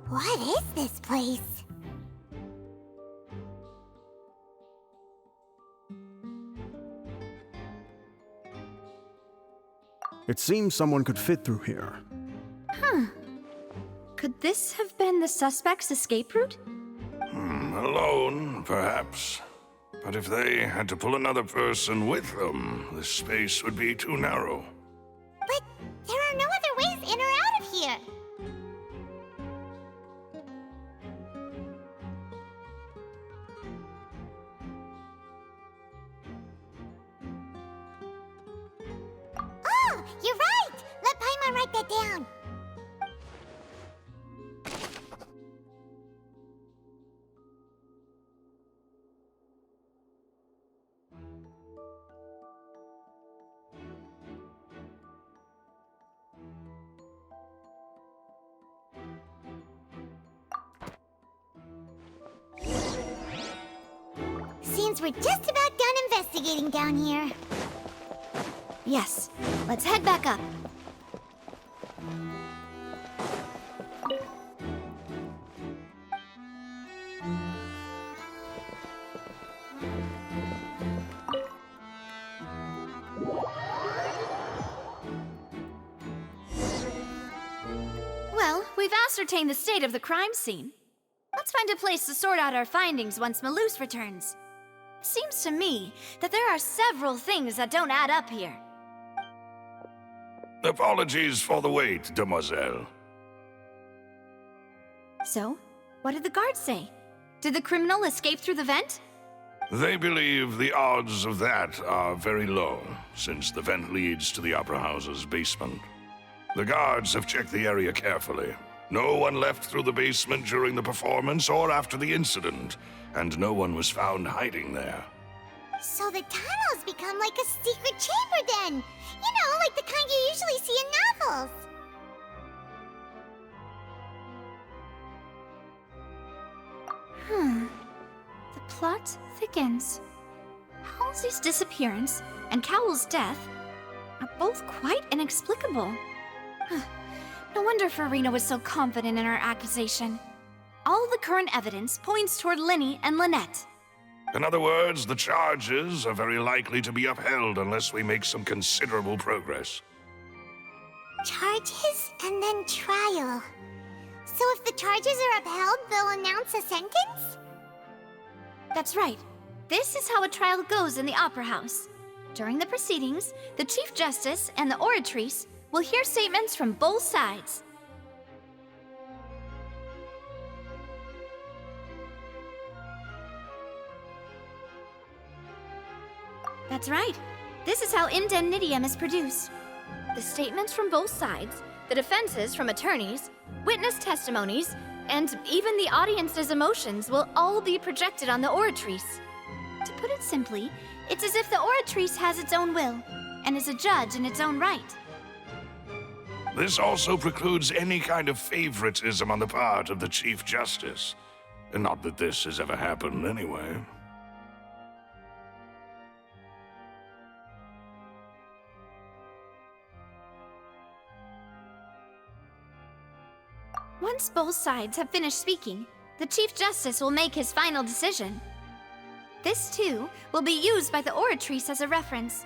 What is this place? It seems someone could fit through here. Could this have been the suspect's escape route? Alone, perhaps. But if they had to pull another person with them, the space would be too narrow. But there are no other ways in or out of here. Oh, you're right! Let Paimon write that down. Seems we're just about done investigating down here. Yes. Let's head back up. Well, we've ascertained the state of the crime scene. Let's find a place to sort out our findings once Malus returns. It seems to me that there are several things that don't add up here. Apologies for the wait, demoiselle. So, what did the guards say? Did the criminal escape through the vent? They believe the odds of that are very low, since the vent leads to the Opera House's basement. The guards have checked the area carefully. No one left through the basement during the performance or after the incident, and no one was found hiding there. So the tunnels become like a secret chamber then! You know, like the kind you usually see in novels! The plot thickens. Halsey's disappearance and Cowell's death are both quite inexplicable. No wonder Farina was so confident in her accusation. All the current evidence points toward Linny and Lynette. In other words, the charges are very likely to be upheld unless we make some considerable progress. Charges and then trial. So if the charges are upheld, they'll announce a sentence? That's right. This is how a trial goes in the Opera House. During the proceedings, the Chief Justice and the Oratrice will hear statements from both sides. That's right. This is how indemnitium is produced. The statements from both sides, the defenses from attorneys, witness testimonies, and even the audience's emotions will all be projected on the Oratrice. To put it simply, it's as if the Oratrice has its own will, and is a judge in its own right. This also precludes any kind of favoritism on the part of the Chief Justice. And not that this has ever happened anyway. Once both sides have finished speaking, the Chief Justice will make his final decision. This, too, will be used by the Oratrice as a reference.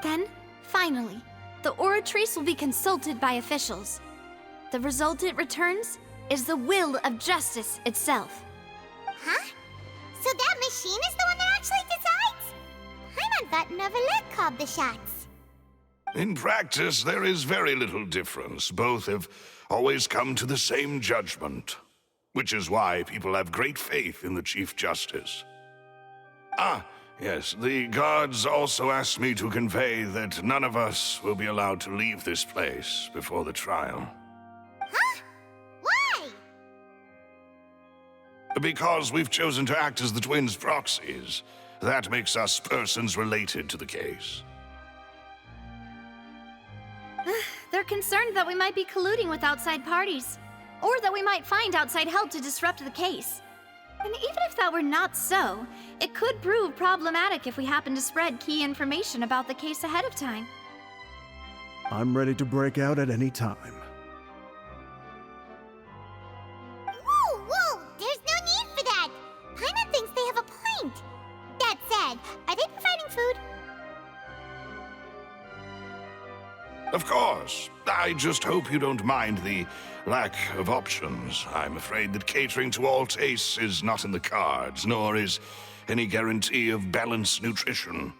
Then, finally, the Oratrice will be consulted by officials. The result it returns is the will of justice itself. Huh? So that machine is the one that actually decides? Paimon thought Novelet called the shots. In practice, there is very little difference. Both have always come to the same judgment, which is why people have great faith in the Chief Justice. Ah, yes, the guards also asked me to convey that none of us will be allowed to leave this place before the trial. Huh? Why? Because we've chosen to act as the twins' proxies. That makes us persons related to the case. They're concerned that we might be colluding with outside parties, or that we might find outside help to disrupt the case. And even if that were not so, it could prove problematic if we happen to spread key information about the case ahead of time. I'm ready to break out at any time. Whoa, whoa! There's no need for that! Paimon thinks they have a point! That said, are they providing food? Of course. I just hope you don't mind the lack of options. I'm afraid that catering to all tastes is not in the cards, nor is any guarantee of balanced nutrition.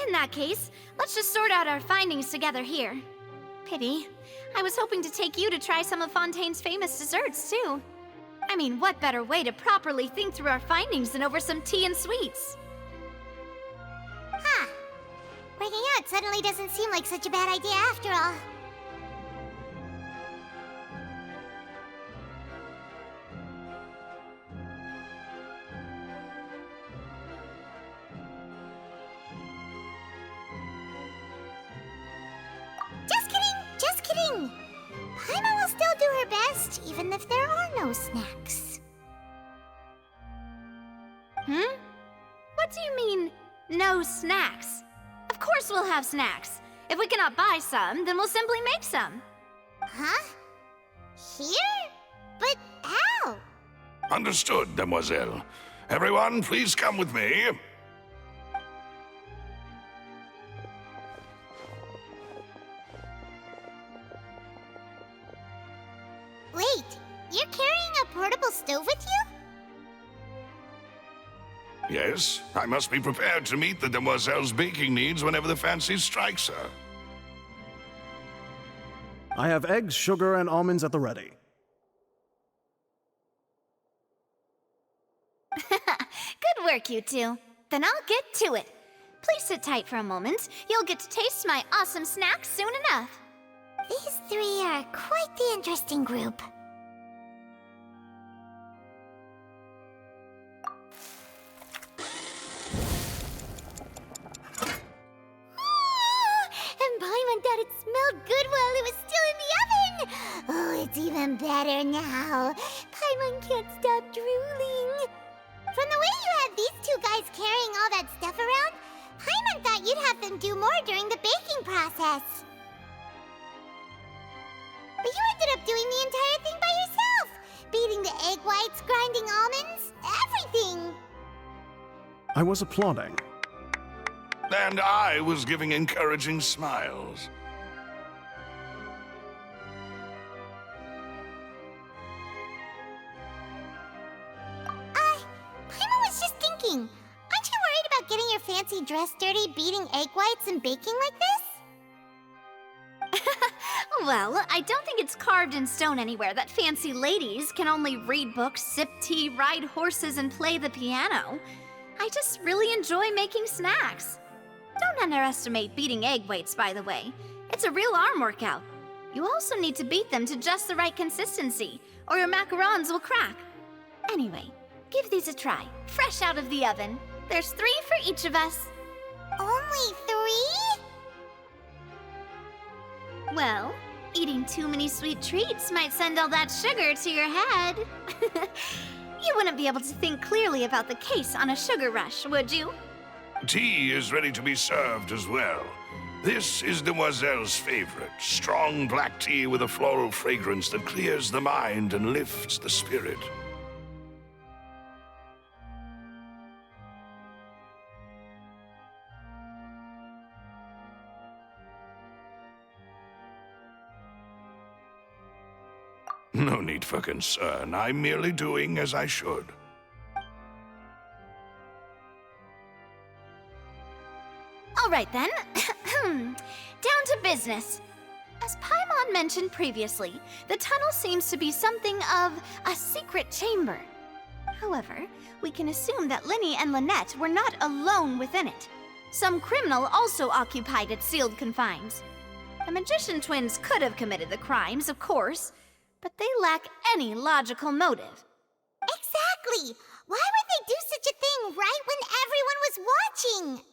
In that case, let's just sort out our findings together here. Pity. I was hoping to take you to try some of Fontaine's famous desserts, too. I mean, what better way to properly think through our findings than over some tea and sweets? Huh. Breaking out suddenly doesn't seem like such a bad idea after all. Just kidding! Just kidding! Paimon will still do her best, even if there are no snacks. What do you mean, no snacks? Of course we'll have snacks. If we cannot buy some, then we'll simply make some. Huh? Here? But how? Understood, Demoiselle. Everyone, please come with me. Wait, you're carrying a portable stove with you? Yes, I must be prepared to meet the Demoiselle's baking needs whenever the fancy strikes her. I have eggs, sugar, and almonds at the ready. Good work, you two. Then I'll get to it. Please sit tight for a moment. You'll get to taste my awesome snacks soon enough. These three are quite the interesting group. And Paimon thought it smelled good while it was still in the oven! Oh, it's even better now. Paimon can't stop drooling. From the way you had these two guys carrying all that stuff around, Paimon thought you'd have them do more during the baking process. But you ended up doing the entire thing by yourself! Beating the egg whites, grinding almonds, everything! I was applauding. And I was giving encouraging smiles. Paimon was just thinking, aren't you worried about getting your fancy dress dirty beating egg whites and baking like this? Well, I don't think it's carved in stone anywhere that fancy ladies can only read books, sip tea, ride horses, and play the piano. I just really enjoy making snacks. Don't underestimate beating egg whites, by the way. It's a real arm workout. You also need to beat them to just the right consistency, or your macarons will crack. Anyway, give these a try, fresh out of the oven. There's 3 for each of us. Only 3? Well, eating too many sweet treats might send all that sugar to your head. You wouldn't be able to think clearly about the case on a sugar rush, would you? Tea is ready to be served as well. This is Demoiselle's favorite, strong black tea with a floral fragrance that clears the mind and lifts the spirit. No need for concern. I'm merely doing as I should. All right then. Down to business. As Paimon mentioned previously, the tunnel seems to be something of a secret chamber. However, we can assume that Linny and Lynette were not alone within it. Some criminal also occupied its sealed confines. The magician twins could have committed the crimes, of course, but they lack any logical motive. Exactly! Why would they do such a thing right when everyone was watching?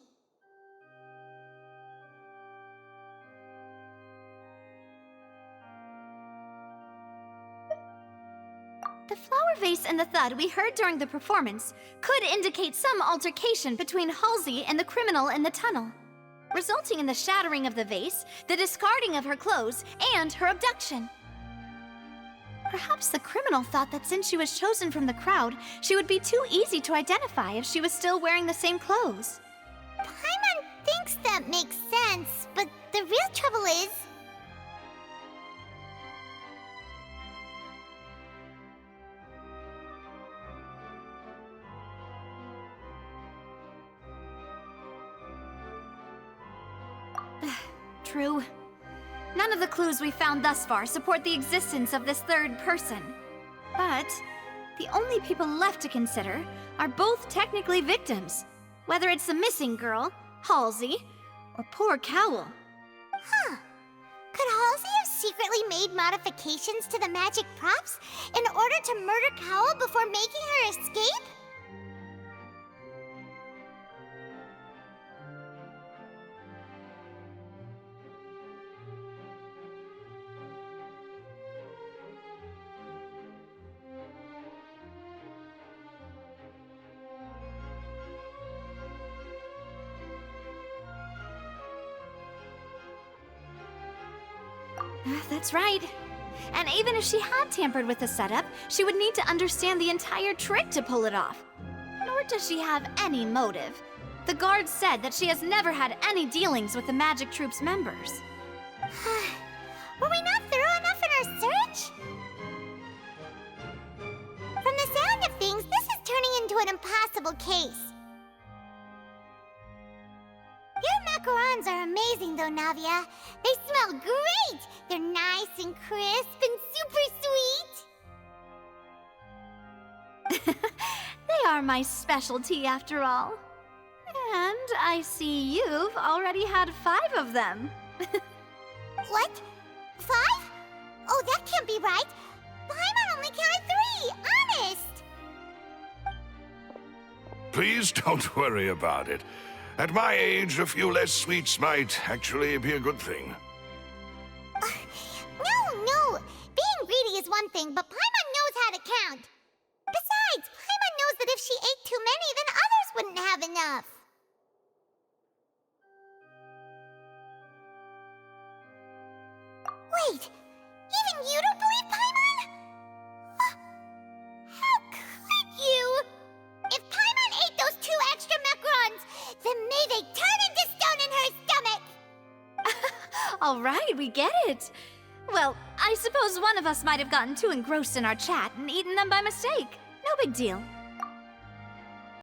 flower vase and the thud we heard during the performance could indicate some altercation between Halsey and the criminal in the tunnel, resulting in the shattering of the vase, the discarding of her clothes, and her abduction. Perhaps the criminal thought that since she was chosen from the crowd, she would be too easy to identify if she was still wearing the same clothes. Paimon thinks that makes sense, but the real trouble is... True. None of the clues we found thus far support the existence of this third person. But the only people left to consider are both technically victims, whether it's the missing girl, Halsey, or poor Cowl. Huh. Could Halsey have secretly made modifications to the magic props in order to murder Cowl before making her escape? That's right. And even if she had tampered with the setup, she would need to understand the entire trick to pull it off. Nor does she have any motive. The guard said that she has never had any dealings with the Magic Troop's members. Were we not thorough enough in our search? From the sound of things, this is turning into an impossible case. Your macarons are amazing, though, Navia. They smell great! They're nice and crisp and super sweet. They are my specialty, after all. And I see you've already had 5 of them. What? 5? Oh, that can't be right. Paimon only counted 3, honest! Please don't worry about it. At my age, a few less sweets might actually be a good thing. No. Being greedy is one thing, but Paimon knows how to count. Besides, Paimon knows that if she ate too many, then others wouldn't have enough. Wait, even you don't believe Paimon? How could you? If Paimon ate those 2 extra macarons, then may they turn into stone in her stomach! All right, we get it. Well, I suppose one of us might have gotten too engrossed in our chat and eaten them by mistake. No big deal.